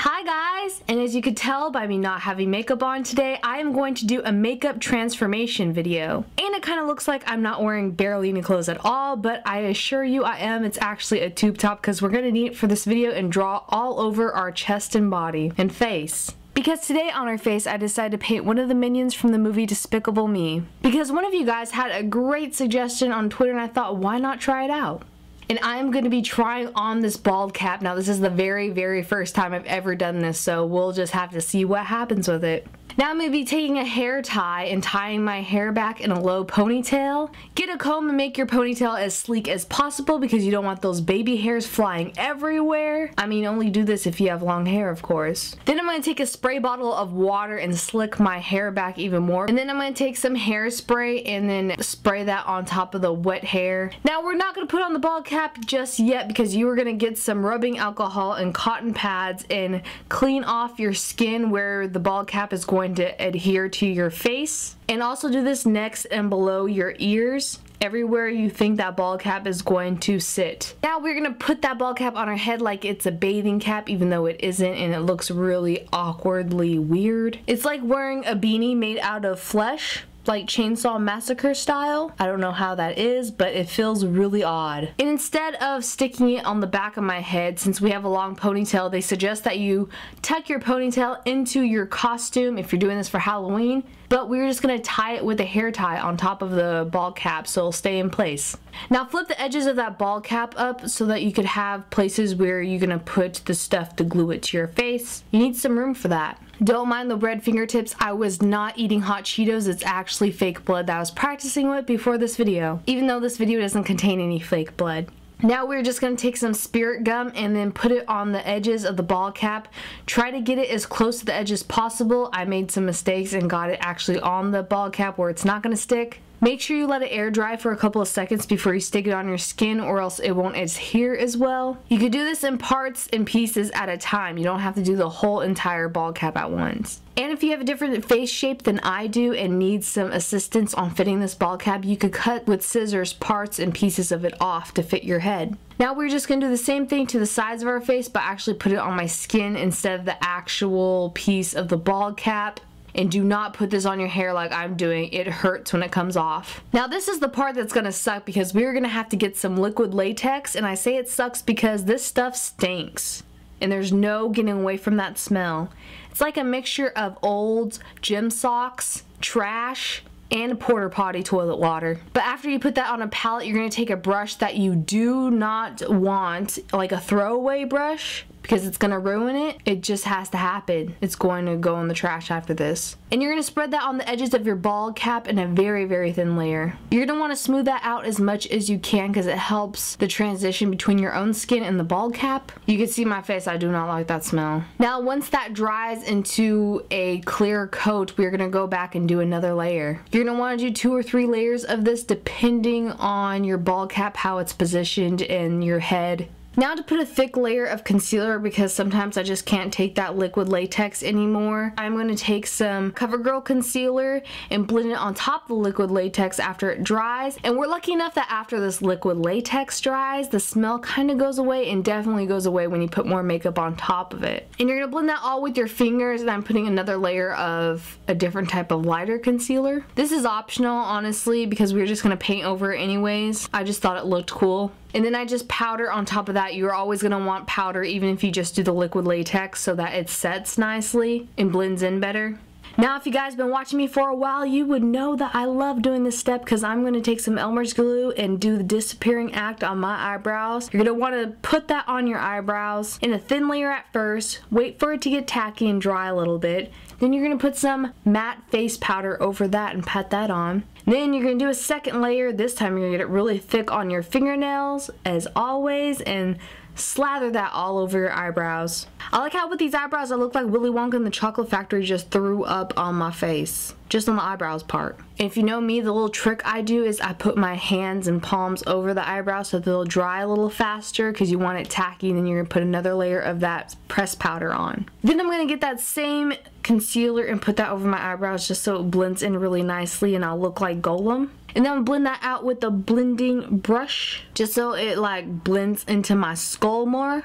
Hi guys, and as you could tell by me not having makeup on today, I am going to do a makeup transformation video. And it kind of looks like I'm not wearing barely any clothes at all, but I assure you I am. It's actually a tube top because we're going to need it for this video and draw all over our chest and body and face. Because today on our face, I decided to paint one of the minions from the movie Despicable Me. Because one of you guys had a great suggestion on Twitter and I thought, why not try it out? And I'm going to be trying on this bald cap. Now this is the very first time I've ever done this, so we'll just have to see what happens with it. Now I'm going to be taking a hair tie and tying my hair back in a low ponytail. Get a comb and make your ponytail as sleek as possible because you don't want those baby hairs flying everywhere. I mean, only do this if you have long hair, of course. Then I'm going to take a spray bottle of water and slick my hair back even more. And then I'm going to take some hairspray and then spray that on top of the wet hair. Now we're not going to put on the bald cap just yet because you are going to get some rubbing alcohol and cotton pads and clean off your skin where the bald cap is going to adhere to your face, and also do this next and below your ears, everywhere you think that bald cap is going to sit. Now we're gonna put that bald cap on our head like it's a bathing cap, even though it isn't, and it looks really awkwardly weird. It's like wearing a beanie made out of flesh, like Chainsaw Massacre style. I don't know how that is, but it feels really odd. And instead of sticking it on the back of my head, since we have a long ponytail, they suggest that you tuck your ponytail into your costume if you're doing this for Halloween, but we're just gonna tie it with a hair tie on top of the bald cap so it'll stay in place. Now flip the edges of that bald cap up so that you could have places where you're gonna put the stuff to glue it to your face. You need some room for that. Don't mind the red fingertips. I was not eating hot Cheetos. It's actually fake blood that I was practicing with before this video, even though this video doesn't contain any fake blood. Now we're just going to take some spirit gum and then put it on the edges of the bald cap. Try to get it as close to the edge as possible. I made some mistakes and got it actually on the bald cap where it's not going to stick. Make sure you let it air dry for a couple of seconds before you stick it on your skin, or else it won't adhere as well. You could do this in parts and pieces at a time. You don't have to do the whole entire bald cap at once. And if you have a different face shape than I do and need some assistance on fitting this bald cap, you could cut with scissors parts and pieces of it off to fit your head. Now we're just going to do the same thing to the sides of our face, but actually put it on my skin instead of the actual piece of the bald cap. And do not put this on your hair like I'm doing. It hurts when it comes off. Now this is the part that's gonna suck because we're gonna have to get some liquid latex, and I say it sucks because this stuff stinks. And there's no getting away from that smell. It's like a mixture of old gym socks, trash, and porta potty toilet water. But after you put that on a palette, you're gonna take a brush that you do not want, like a throwaway brush, because it's gonna ruin it. It just has to happen. It's going to go in the trash after this. And you're gonna spread that on the edges of your bald cap in a very thin layer. You're gonna wanna smooth that out as much as you can because it helps the transition between your own skin and the bald cap. You can see my face, I do not like that smell. Now once that dries into a clear coat, we're gonna go back and do another layer. You're gonna wanna do 2 or 3 layers of this depending on your bald cap, how it's positioned in your head. Now to put a thick layer of concealer, because sometimes I just can't take that liquid latex anymore, I'm going to take some CoverGirl concealer and blend it on top of the liquid latex after it dries. And we're lucky enough that after this liquid latex dries, the smell kind of goes away, and definitely goes away when you put more makeup on top of it. And you're going to blend that all with your fingers, and I'm putting another layer of a different type of lighter concealer. This is optional, honestly, because we're just going to paint over it anyways. I just thought it looked cool. And then I just powder on top of that. You're always going to want powder even if you just do the liquid latex so that it sets nicely and blends in better. Now if you guys have been watching me for a while, you would know that I love doing this step because I'm going to take some elmers glue and do the disappearing act on my eyebrows. You're going to want to put that on your eyebrows in a thin layer at first, wait for it to get tacky and dry a little bit. Then you're going to put some matte face powder over that and pat that on. Then you're going to do a second layer. This time you're going to get it really thick on your fingernails as always and slather that all over your eyebrows. I like how with these eyebrows I look like Willy Wonka and the Chocolate Factory just threw up on my face. Just on the eyebrows part. And if you know me, the little trick I do is I put my hands and palms over the eyebrows so they'll dry a little faster because you want it tacky, and then you're going to put another layer of that pressed powder on. Then I'm going to get that same concealer and put that over my eyebrows just so it blends in really nicely and I'll look like Golem. And then I'm blend that out with a blending brush just so it like blends into my skull more.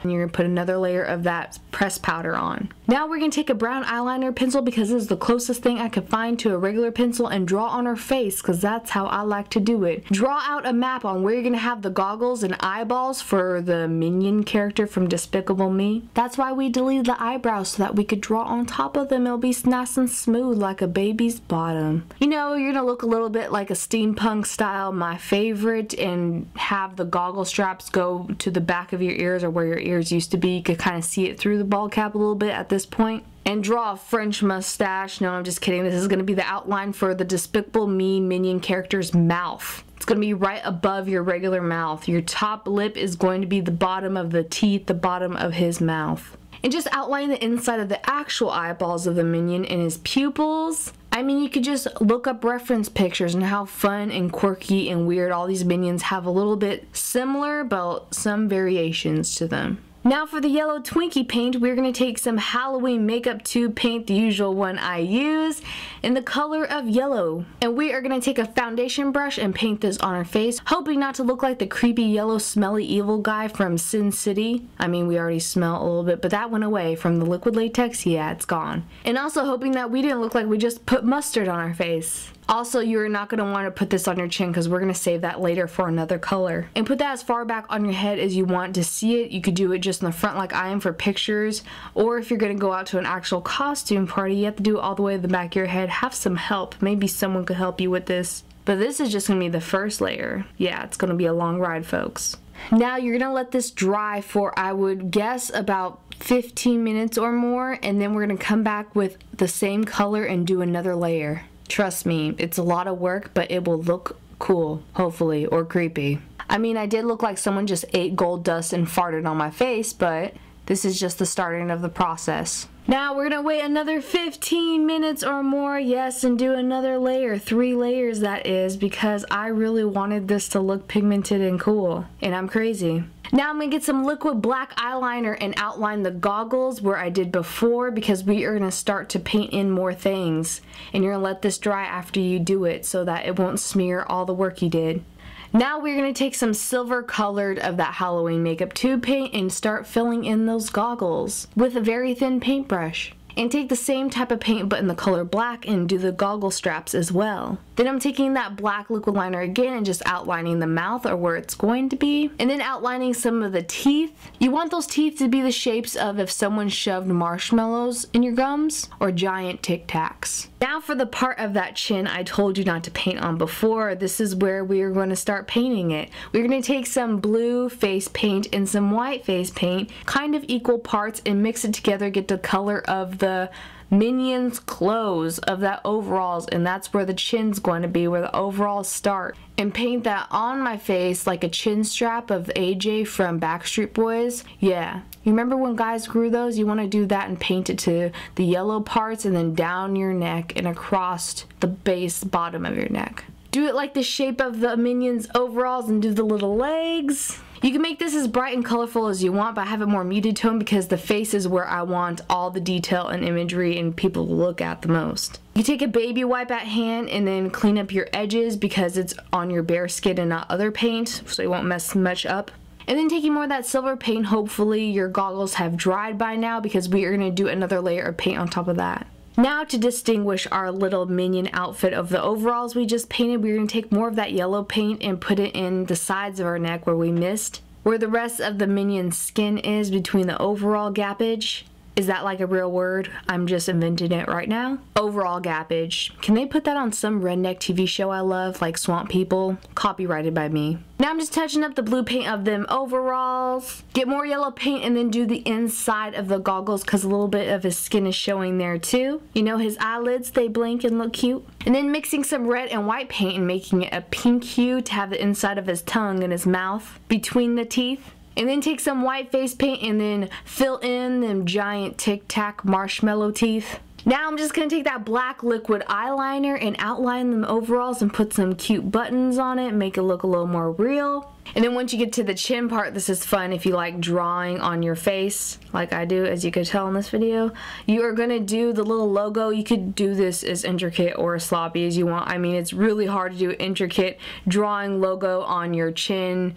And you're gonna put another layer of that pressed powder on. Now we're gonna take a brown eyeliner pencil, because this is the closest thing I could find to a regular pencil, and draw on her face, because that's how I like to do it. Draw out a map on where you're gonna have the goggles and eyeballs for the Minion character from Despicable Me. That's why we deleted the eyebrows, so that we could draw on top of them. It'll be nice and smooth like a baby's bottom. You know, you're gonna look a little bit like a steampunk style, my favorite, and have the goggle straps go to the back of your ears, or where your ears used to be. You could kind of see it through the ball cap a little bit at this point. And draw a French mustache. No, I'm just kidding. This is going to be the outline for the Despicable Me Minion character's mouth. It's going to be right above your regular mouth. Your top lip is going to be the bottom of the teeth, the bottom of his mouth. And just outline the inside of the actual eyeballs of the Minion and his pupils. I mean, you could just look up reference pictures and how fun and quirky and weird all these Minions have, a little bit similar but some variations to them. Now for the yellow Twinkie paint, we're going to take some Halloween makeup tube paint, the usual one I use, in the color of yellow. And we are going to take a foundation brush and paint this on our face, hoping not to look like the creepy yellow smelly evil guy from Sin City. I mean, we already smell a little bit, but that went away from the liquid latex. Yeah, it's gone. And also hoping that we didn't look like we just put mustard on our face. Also, you're not going to want to put this on your chin, because we're going to save that later for another color. And put that as far back on your head as you want to see it. You could do it just in the front like I am for pictures, or if you're going to go out to an actual costume party, you have to do it all the way to the back of your head. Have some help. Maybe someone could help you with this. But this is just going to be the first layer. Yeah, it's going to be a long ride, folks. Now you're going to let this dry for, I would guess, about 15 minutes or more, and then we're going to come back with the same color and do another layer. Trust me, it's a lot of work, but it will look cool, hopefully, or creepy. I mean, I did look like someone just ate gold dust and farted on my face, but this is just the starting of the process. Now we're gonna wait another 15 minutes or more, yes, and do another layer, 3 layers that is, because I really wanted this to look pigmented and cool, and I'm crazy. Now I'm going to get some liquid black eyeliner and outline the goggles where I did before, because we are going to start to paint in more things. And you're going to let this dry after you do it so that it won't smear all the work you did. Now we're going to take some silver colored of that Halloween makeup tube paint and start filling in those goggles with a very thin paintbrush. And take the same type of paint but in the color black and do the goggle straps as well. Then I'm taking that black liquid liner again and just outlining the mouth, or where it's going to be, and then outlining some of the teeth. You want those teeth to be the shapes of if someone shoved marshmallows in your gums, or giant Tic Tacs. Now for the part of that chin I told you not to paint on before, this is where we are going to start painting it. We're going to take some blue face paint and some white face paint, kind of equal parts, and mix it together, get the color of the Minion's clothes of that overalls, and that's where the chin's going to be, where the overalls start. And paint that on my face like a chin strap of AJ from Backstreet Boys. Yeah, you remember when guys grew those? You want to do that and paint it to the yellow parts and then down your neck and across the base bottom of your neck. Do it like the shape of the Minion's overalls and do the little legs. You can make this as bright and colorful as you want, but I have it more muted tone because the face is where I want all the detail and imagery and people to look at the most. You take a baby wipe at hand and then clean up your edges because it's on your bare skin and not other paint, so you won't mess much up. And then taking more of that silver paint, hopefully your goggles have dried by now because we are going to do another layer of paint on top of that. Now to distinguish our little Minion outfit of the overalls we just painted, we're going to take more of that yellow paint and put it in the sides of our neck where we missed. Where the rest of the Minion skin is between the overall gappage. Is that like a real word? I'm just inventing it right now. Overall gappage. Can they put that on some redneck TV show I love, like Swamp People? Copyrighted by me. Now I'm just touching up the blue paint of them overalls. Get more yellow paint and then do the inside of the goggles because a little bit of his skin is showing there too. You know, his eyelids, they blink and look cute. And then mixing some red and white paint and making it a pink hue to have the inside of his tongue and his mouth between the teeth. And then take some white face paint and then fill in them giant Tic Tac marshmallow teeth. Now I'm just going to take that black liquid eyeliner and outline them overalls and put some cute buttons on it, make it look a little more real. And then once you get to the chin part, this is fun if you like drawing on your face, like I do, as you could tell in this video. You are going to do the little logo. You could do this as intricate or as sloppy as you want. I mean, it's really hard to do intricate drawing logo on your chin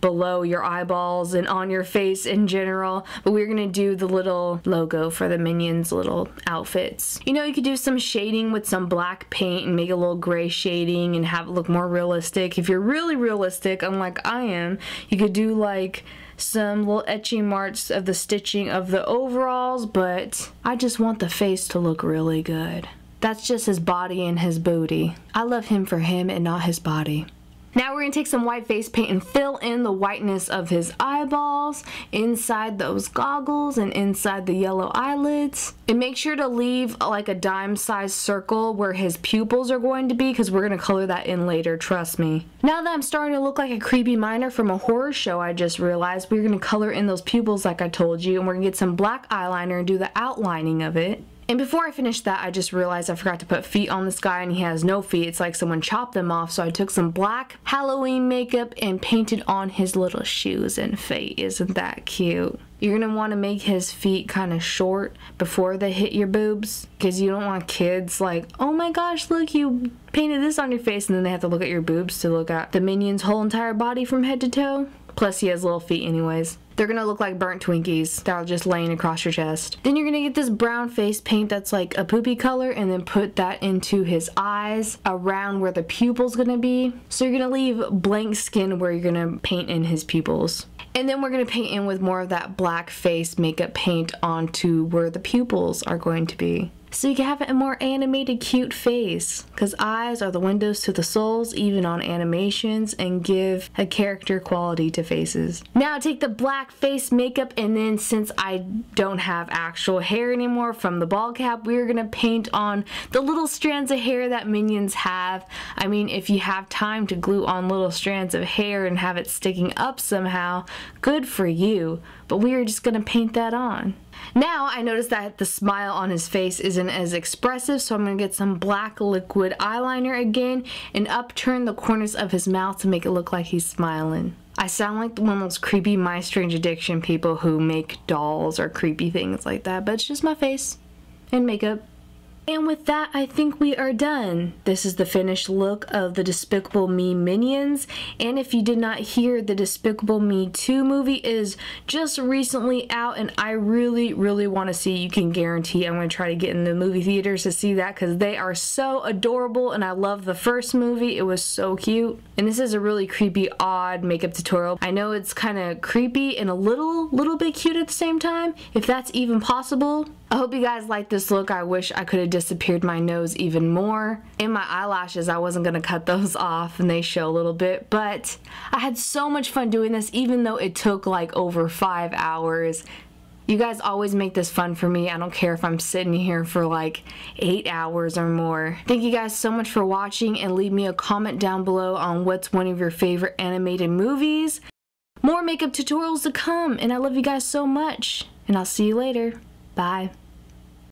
below your eyeballs and on your face in general, but we're gonna do the little logo for the Minions little outfits. You know, you could do some shading with some black paint and make a little gray shading and have it look more realistic. If you're really realistic, unlike I am, you could do like some little etching marks of the stitching of the overalls, but I just want the face to look really good. That's just his body and his booty. I love him for him and not his body. Now we're going to take some white face paint and fill in the whiteness of his eyeballs, inside those goggles, and inside the yellow eyelids. And make sure to leave like a dime-sized circle where his pupils are going to be, because we're going to color that in later, trust me. Now that I'm starting to look like a creepy miner from a horror show, I just realized we're going to color in those pupils like I told you, and we're going to get some black eyeliner and do the outlining of it. And before I finished that, I just realized I forgot to put feet on this guy, and he has no feet. It's like someone chopped them off, so I took some black Halloween makeup and painted on his little shoes and feet. Isn't that cute? You're gonna want to make his feet kind of short before they hit your boobs, because you don't want kids like, oh my gosh, look, you painted this on your face, and then they have to look at your boobs to look at the Minion's whole entire body from head to toe. Plus he has little feet anyways. They're gonna look like burnt Twinkies that are just laying across your chest. Then you're gonna get this brown face paint that's like a poopy color, and then put that into his eyes around where the pupil's gonna be. So you're gonna leave blank skin where you're gonna paint in his pupils. And then we're gonna paint in with more of that black face makeup paint onto where the pupils are going to be. So you can have a more animated, cute face, because eyes are the windows to the souls, even on animations, and give a character quality to faces. Now take the black face makeup, and then since I don't have actual hair anymore from the ball cap, we're gonna paint on the little strands of hair that Minions have. I mean, if you have time to glue on little strands of hair and have it sticking up somehow, good for you, but we are just gonna paint that on. Now I noticed that the smile on his face isn't as expressive, so I'm going to get some black liquid eyeliner again and upturn the corners of his mouth to make it look like he's smiling. I sound like one of those creepy My Strange Addiction people who make dolls or creepy things like that, but it's just my face and makeup. And with that, I think we are done. This is the finished look of the Despicable Me Minions. And if you did not hear, the Despicable Me 2 movie is just recently out, and I really, really want to see. You can guarantee I'm going to try to get in the movie theaters to see that, because they are so adorable, and I love the first movie. It was so cute. And this is a really creepy, odd makeup tutorial. I know it's kind of creepy and a little bit cute at the same time, if that's even possible. I hope you guys like this look. I wish I could have disappeared my nose even more. And my eyelashes, I wasn't gonna cut those off, and they show a little bit, but I had so much fun doing this, even though it took like over 5 hours. You guys always make this fun for me. I don't care if I'm sitting here for like 8 hours or more. Thank you guys so much for watching, and leave me a comment down below on what's one of your favorite animated movies. More makeup tutorials to come, and I love you guys so much, and I'll see you later. Bye.